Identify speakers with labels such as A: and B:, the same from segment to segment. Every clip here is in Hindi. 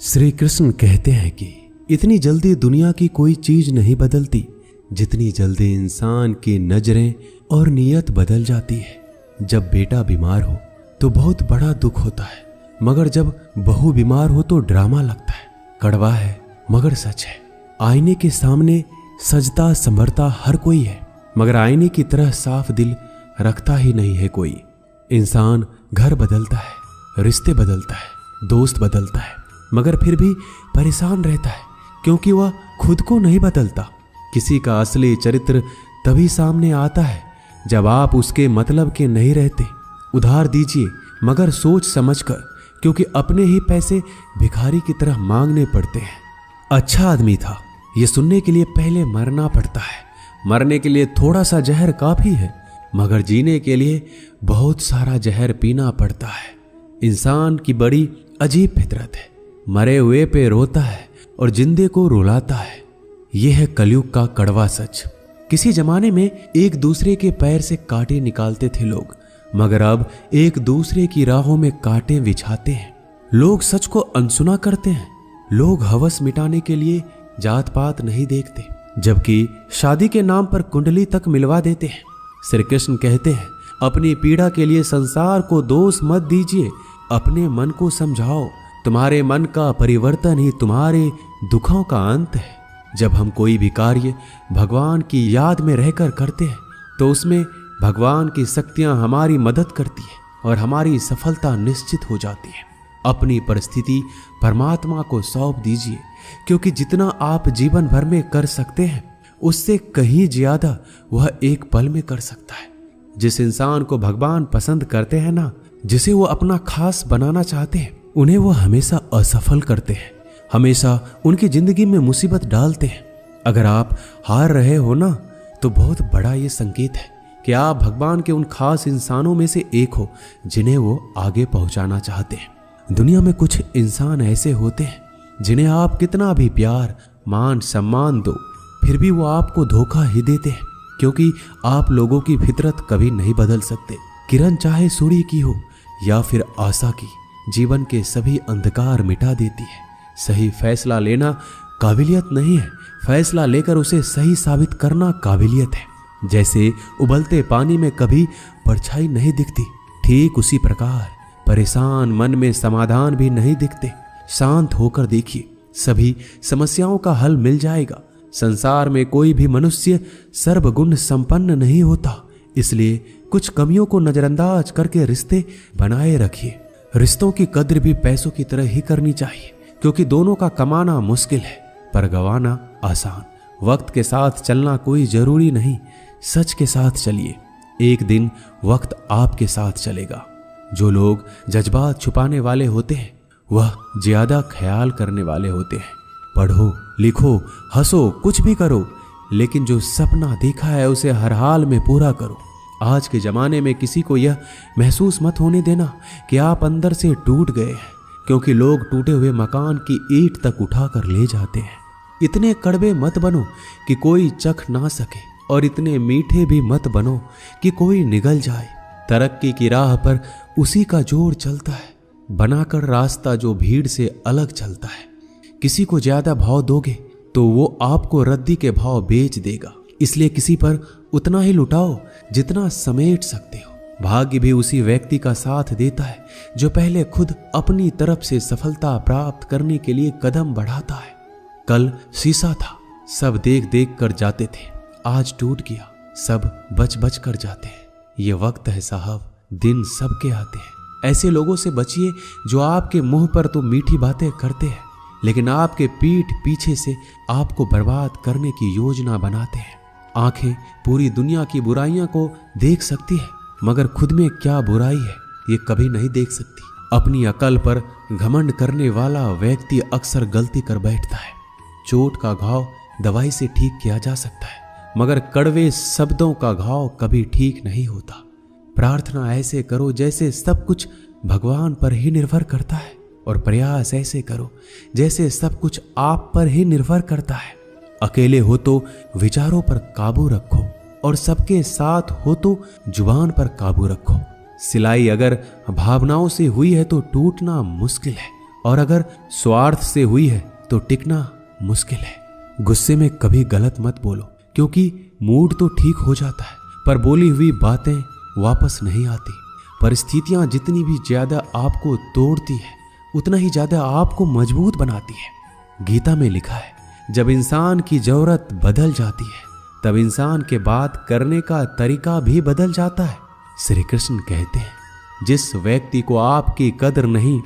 A: श्री कृष्ण कहते हैं कि इतनी जल्दी दुनिया की कोई चीज नहीं बदलती जितनी जल्दी इंसान की नजरें और नीयत बदल जाती है। जब बेटा बीमार हो तो बहुत बड़ा दुख होता है, मगर जब बहू बीमार हो तो ड्रामा लगता है। कड़वा है मगर सच है। आईने के सामने सजता संवरता हर कोई है, मगर आईने की तरह साफ दिल रखता ही नहीं है कोई। इंसान घर बदलता है, रिश्ते बदलता है, दोस्त बदलता है, मगर फिर भी परेशान रहता है क्योंकि वह खुद को नहीं बदलता। किसी का असली चरित्र तभी सामने आता है जब आप उसके मतलब के नहीं रहते। उधार दीजिए मगर सोच समझकर, क्योंकि अपने ही पैसे भिखारी की तरह मांगने पड़ते हैं। अच्छा आदमी था ये सुनने के लिए पहले मरना पड़ता है। मरने के लिए थोड़ा सा जहर काफी है, मगर जीने के लिए बहुत सारा जहर पीना पड़ता है। इंसान की बड़ी अजीब फितरत है, मरे हुए पे रोता है और जिंदे को रुलाता है। यह है कलयुग का कड़वा सच। किसी जमाने में एक दूसरे के पैर से कांटे निकालते थे लोग, मगर अब एक दूसरे की राहों में कांटे बिछाते हैं। लोग सच को अनसुना करते हैं। लोग हवस मिटाने के लिए जात पात नहीं देखते, जबकि शादी के नाम पर कुंडली तक मिलवा देते हैं। श्री कृष्ण कहते हैं, अपनी पीड़ा के लिए संसार को दोष मत दीजिए, अपने मन को समझाओ। तुम्हारे मन का परिवर्तन ही तुम्हारे दुखों का अंत है। जब हम कोई भी कार्य भगवान की याद में रहकर करते हैं तो उसमें भगवान की शक्तियां हमारी मदद करती है और हमारी सफलता निश्चित हो जाती है। अपनी परिस्थिति परमात्मा को सौंप दीजिए, क्योंकि जितना आप जीवन भर में कर सकते हैं उससे कहीं ज्यादा वह एक पल में कर सकता है। जिस इंसान को भगवान पसंद करते हैं ना, जिसे वो अपना खास बनाना चाहते हैं, उन्हें वो हमेशा असफल करते हैं, हमेशा उनकी जिंदगी में मुसीबत डालते हैं। अगर आप हार रहे हो ना, तो बहुत बड़ा ये संकेत है कि आप भगवान के उन खास इंसानों में से एक हो जिन्हें वो आगे पहुंचाना चाहते हैं। दुनिया में कुछ इंसान ऐसे होते हैं जिन्हें आप कितना भी प्यार मान सम्मान दो, फिर भी वो आपको धोखा ही देते हैं, क्योंकि आप लोगों की फितरत कभी नहीं बदल सकते। किरण चाहे सूर्य की हो या फिर आशा की, जीवन के सभी अंधकार मिटा देती है। सही फैसला लेना काबिलियत नहीं है, फैसला लेकर उसे सही साबित करना काबिलियत है। जैसे उबलते पानी में कभी परछाई नहीं दिखती, ठीक उसी प्रकार परेशान मन में समाधान भी नहीं दिखते। शांत होकर देखिए, सभी समस्याओं का हल मिल जाएगा। संसार में कोई भी मनुष्य सर्वगुण संपन्न नहीं होता, इसलिए कुछ कमियों को नजरअंदाज करके रिश्ते बनाए रखिए। रिश्तों की कद्र भी पैसों की तरह ही करनी चाहिए, क्योंकि दोनों का कमाना मुश्किल है पर गंवाना आसान। वक्त के साथ चलना कोई जरूरी नहीं, सच के साथ चलिए, एक दिन वक्त आपके साथ चलेगा। जो लोग जज्बात छुपाने वाले होते हैं वह ज्यादा ख्याल करने वाले होते हैं। पढ़ो लिखो हंसो कुछ भी करो, लेकिन जो सपना देखा है उसे हर हाल में पूरा करो। आज के जमाने में किसी को यह महसूस मत होने देना कि आप अंदर से टूट गए हैं, क्योंकि लोग टूटे हुए मकान की ईंट तक उठा कर ले जाते हैं। इतने कड़वे मत बनो कि कोई चख ना सके, और इतने मीठे भी मत बनो कि कोई निगल जाए। तरक्की की राह पर उसी का जोर चलता है, बनाकर रास्ता जो भीड़ से अलग चलता है। किसी को ज्यादा भाव दोगे तो वो आपको रद्दी के भाव बेच देगा, इसलिए किसी पर उतना ही लुटाओ जितना समेट सकते हो। भाग्य भी उसी व्यक्ति का साथ देता है जो पहले खुद अपनी तरफ से सफलता प्राप्त करने के लिए कदम बढ़ाता है। कल शीशा था, सब देख देख कर जाते थे, आज टूट गया, सब बच बच कर जाते हैं। ये वक्त है साहब, दिन सबके आते हैं। ऐसे लोगों से बचिए जो आपके मुंह पर तो मीठी बातें करते हैं, लेकिन आपके पीठ पीछे से आपको बर्बाद करने की योजना बनाते हैं। आंखें पूरी दुनिया की बुराइयां को देख सकती है, मगर खुद में क्या बुराई है ये कभी नहीं देख सकती। अपनी अकल पर घमंड करने वाला व्यक्ति अक्सर गलती कर बैठता है। चोट का घाव दवाई से ठीक किया जा सकता है, मगर कड़वे शब्दों का घाव कभी ठीक नहीं होता। प्रार्थना ऐसे करो जैसे सब कुछ भगवान पर ही निर्भर करता है, और प्रयास ऐसे करो जैसे सब कुछ आप पर ही निर्भर करता है। अकेले हो तो विचारों पर काबू रखो, और सबके साथ हो तो जुबान पर काबू रखो। सिलाई अगर भावनाओं से हुई है तो टूटना मुश्किल है, और अगर स्वार्थ से हुई है तो टिकना मुश्किल है। गुस्से में कभी गलत मत बोलो, क्योंकि मूड तो ठीक हो जाता है पर बोली हुई बातें वापस नहीं आती। परिस्थितियां जितनी भी ज्यादा आपको तोड़ती है उतना ही ज्यादा आपको मजबूत बनाती है। गीता में लिखा है, जब इंसान की जरूरत बदल जाती है तब इंसान के बात करने का तरीका भी बदल जाता है। श्री कृष्ण कहते हैं, जिस व्यक्ति को आपकी कदर नहीं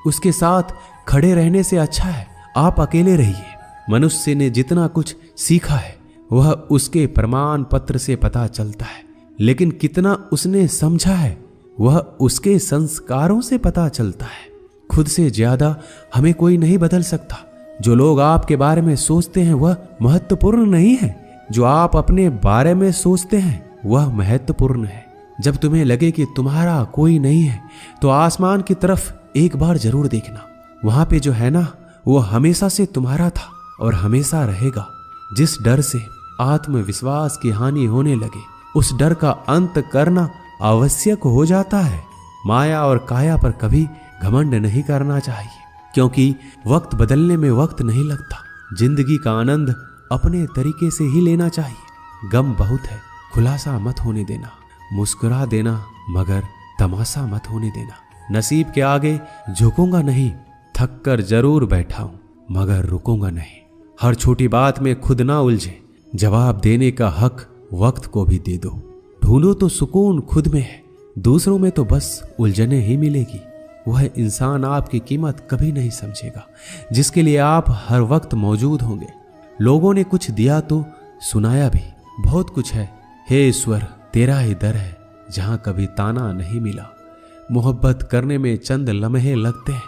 A: उसके साथ खड़े रहने से अच्छा है आप अकेले रहिए। मनुष्य ने जितना कुछ सीखा है वह उसके प्रमाण पत्र से पता चलता है, लेकिन कितना उसने समझा है वह उसके संस्कारों से पता चलता है। खुद से ज्यादा हमें कोई नहीं बदल सकता। जो लोग आपके बारे में सोचते हैं वह महत्वपूर्ण नहीं है, जो आप अपने बारे में सोचते हैं वह महत्वपूर्ण है। जब तुम्हें लगे कि तुम्हारा कोई नहीं है तो आसमान की तरफ एक बार जरूर देखना। वहां पे जो है ना वो हमेशा से तुम्हारा था और हमेशा रहेगा। जिस डर से आत्मविश्वास की हानि होने लगे उस डर का अंत करना आवश्यक हो जाता है। माया और काया पर कभी घमंड नहीं करना चाहिए, क्योंकि वक्त बदलने में वक्त नहीं लगता। जिंदगी का आनंद अपने तरीके से ही लेना चाहिए। गम बहुत है, खुलासा मत होने देना। मुस्कुरा देना मगर तमाशा मत होने देना। नसीब के आगे झुकूंगा नहीं, थक कर जरूर बैठा हूं मगर रुकूंगा नहीं। हर छोटी बात में खुद ना उलझे, जवाब देने का हक वक्त को भी दे दो। ढूंढो तो सुकून खुद में है, दूसरों में तो बस उलझने ही मिलेगी। वह इंसान आपकी कीमत कभी नहीं समझेगा जिसके लिए आप हर वक्त मौजूद होंगे। लोगों ने कुछ दिया तो सुनाया भी, बहुत कुछ है। हे ईश्वर, तेरा ही दर है जहां कभी ताना नहीं मिला। मोहब्बत करने में चंद लम्हे लगते हैं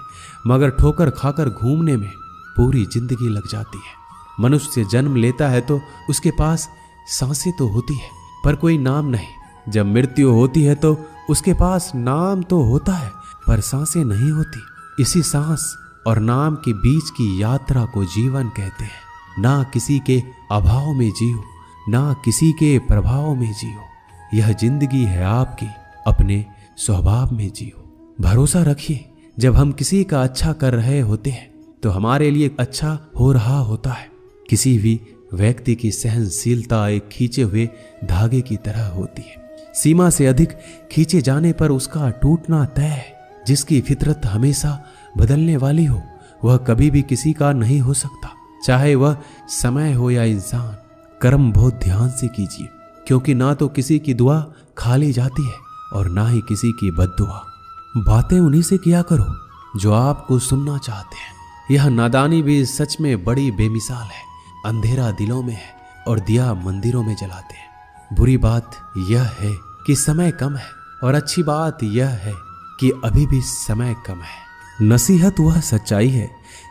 A: मगर ठोकर खाकर घूमने में पूरी जिंदगी लग जाती है। मनुष्य जन्म लेता है तो उसके पास सांसें तो होती है पर कोई नाम नहीं। जब मृत्यु होती है तो उसके पास नाम तो होता है पर सांसें नहीं होती। इसी सांस और नाम के बीच की यात्रा को जीवन कहते हैं। ना किसी के अभाव में जियो, ना किसी के प्रभाव में जियो। यह जिंदगी है आपकी, अपने स्वभाव में जियो। भरोसा रखिए, जब हम किसी का अच्छा कर रहे होते हैं तो हमारे लिए अच्छा हो रहा होता है। किसी भी व्यक्ति की सहनशीलता एक खींचे हुए धागे की तरह होती है। सीमा से अधिक खींचे जाने पर उसका टूटना तय है। जिसकी फितरत हमेशा बदलने वाली हो वह कभी भी किसी का नहीं हो सकता, चाहे वह समय हो या इंसान। कर्म बहुत ध्यान से कीजिए, क्योंकि ना तो किसी की दुआ खाली जाती है और ना ही किसी की बद्दुआ। बातें उन्हीं से किया करो जो आपको सुनना चाहते हैं। यह नादानी भी सच में बड़ी बेमिसाल है। अंधेरा दिलों में है और दिया मंदिरों में जलाते हैं। बुरी बात यह है कि समय कम है और अच्छी बात यह है कि अभी भी समय कम है। नसीहत वह सच्चाई है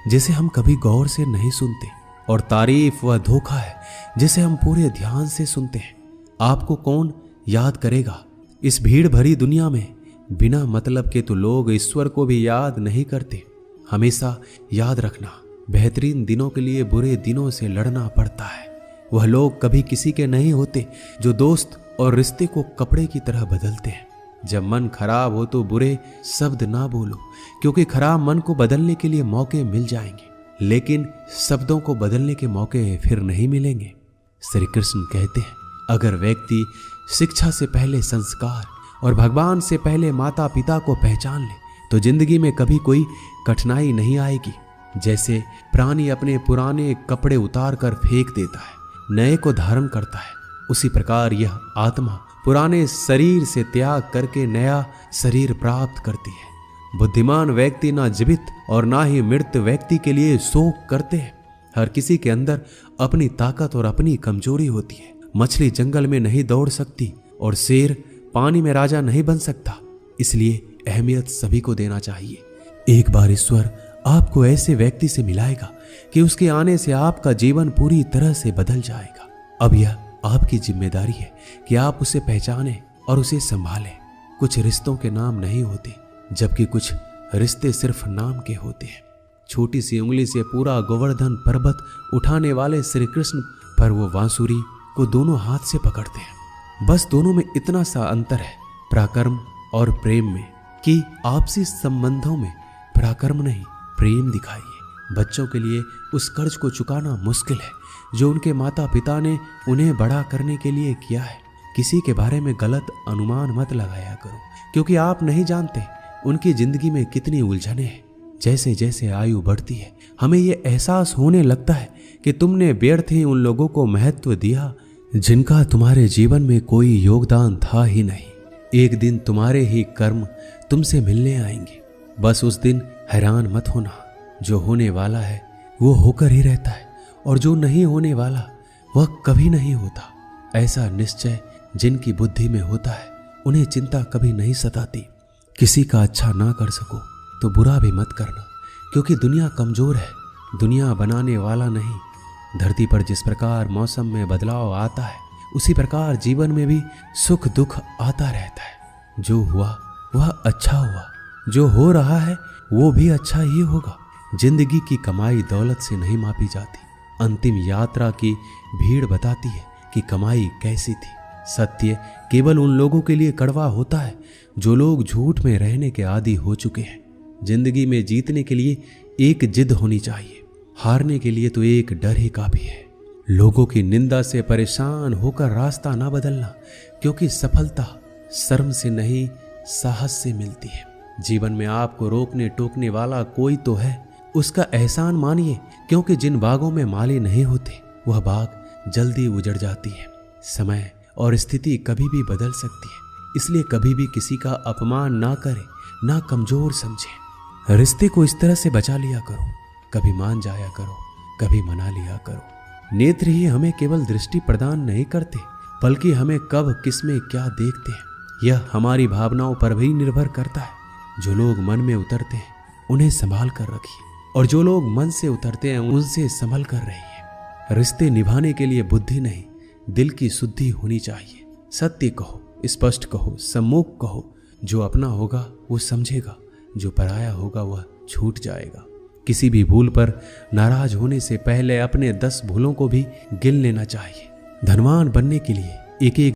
A: जिसे हम कभी गौर से नहीं सुनते, और तारीफ वह धोखा है जिसे हम पूरे ध्यान से सुनते हैं। आपको कौन याद करेगा इस भीड़ भरी दुनिया में? बिना मतलब के तो लोग ईश्वर को भी याद नहीं करते। हमेशा याद रखना, बेहतरीन दिनों के लिए बुरे दिनों से लड़ना पड़ता है। वह लोग कभी किसी के नहीं होते जो दोस्त और रिश्ते को कपड़े की तरह बदलते हैं। जब मन खराब हो तो बुरे शब्द ना बोलो, क्योंकि खराब मन को बदलने के लिए मौके मिल जाएंगे, लेकिन शब्दों को बदलने के मौके फिर नहीं मिलेंगे। श्री कृष्ण कहते हैं, अगर व्यक्ति शिक्षा से पहले संस्कार और भगवान से पहले माता पिता को पहचान ले तो जिंदगी में कभी कोई कठिनाई नहीं आएगी। जैसे प्राणी अपने पुराने कपड़े उतार कर फेंक देता है, नए को धारण करता है, उसी प्रकार यह आत्मा पुराने शरीर से त्याग करके नया शरीर प्राप्त करती है। बुद्धिमान व्यक्ति ना जीवित और ना ही मृत व्यक्ति के लिए शोक करते हैं। हर किसी के अंदर अपनी ताकत और अपनी कमजोरी होती है। मछली जंगल में नहीं दौड़ सकती और शेर पानी में राजा नहीं बन सकता, इसलिए अहमियत सभी को देना चाहिए। एक बार ईश्वर आपको ऐसे व्यक्ति से मिलाएगा कि उसके आने से आपका जीवन पूरी तरह से बदल जाएगा। अब यह आपकी जिम्मेदारी है कि आप उसे पहचानें और उसे संभालें। कुछ रिश्तों के नाम नहीं होते, जबकि कुछ रिश्ते सिर्फ नाम के होते हैं। छोटी सी उंगली से पूरा गोवर्धन पर्वत उठाने वाले श्री कृष्ण पर वो बांसुरी को दोनों हाथ से पकड़ते हैं। बस दोनों में इतना सा अंतर है पराक्रम और प्रेम में, कि आपसी संबंधों में पराक्रम नहीं प्रेम दिखाइए। बच्चों के लिए उस कर्ज को चुकाना मुश्किल है जो उनके माता पिता ने उन्हें बड़ा करने के लिए किया है। किसी के बारे में गलत अनुमान मत लगाया करो, क्योंकि आप नहीं जानते उनकी जिंदगी में कितनी उलझनें हैं। जैसे जैसे आयु बढ़ती है हमें ये एहसास होने लगता है कि तुमने व्यर्थ ही उन लोगों को महत्व दिया जिनका तुम्हारे जीवन में कोई योगदान था ही नहीं। एक दिन तुम्हारे ही कर्म तुमसे मिलने आएंगे। बस उस दिन हैरान मत होना। जो होने वाला है वो होकर ही रहता है, और जो नहीं होने वाला वह कभी नहीं होता। ऐसा निश्चय जिनकी बुद्धि में होता है उन्हें चिंता कभी नहीं सताती। किसी का अच्छा ना कर सको तो बुरा भी मत करना, क्योंकि दुनिया कमजोर है, दुनिया बनाने वाला नहीं। धरती पर जिस प्रकार मौसम में बदलाव आता है उसी प्रकार जीवन में भी सुख दुख आता रहता है। जो हुआ वह अच्छा हुआ, जो हो रहा है वो भी अच्छा ही होगा। जिंदगी की कमाई दौलत से नहीं मापी जाती। अंतिम यात्रा की भीड़ बताती है कि कमाई कैसी थी। सत्य केवल उन लोगों के लिए कड़वा होता है जो लोग झूठ में रहने के आदी हो चुके हैं। जिंदगी में जीतने के लिए एक जिद होनी चाहिए, हारने के लिए तो एक डर ही काफी है। लोगों की निंदा से परेशान होकर रास्ता ना बदलना, क्योंकि सफलता शर्म से नहीं साहस से मिलती है। जीवन में आपको रोकने टोकने वाला कोई तो है, उसका एहसान मानिए, क्योंकि जिन बागों में माली नहीं होते वह बाग जल्दी उजड़ जाती है। समय और स्थिति कभी भी बदल सकती है, इसलिए कभी भी किसी का अपमान ना करें, ना कमजोर समझें। रिश्ते को इस तरह से बचा लिया करो, कभी मान जाया करो, कभी मना लिया करो। नेत्र ही हमें केवल दृष्टि प्रदान नहीं करते, बल्कि हमें कब किस में क्या देखते हैं यह हमारी भावनाओं पर भी निर्भर करता है। जो लोग मन में उतरते हैं उन्हें संभाल कर रखिए, और जो लोग मन से उतरते हैं उनसे संभल कर रहिए। रिश्ते निभाने के लिए बुद्धि नहीं, दिल की शुद्धि होनी चाहिए। सत्य कहो, स्पष्ट कहो, सम्मुख कहो। जो अपना होगा वो समझेगा, जो पराया होगा वह छूट जाएगा। किसी भी भूल पर नाराज होने से पहले अपने 10 भूलों को भी गिन लेना चाहिए। धनवान बनने के लिए एक एक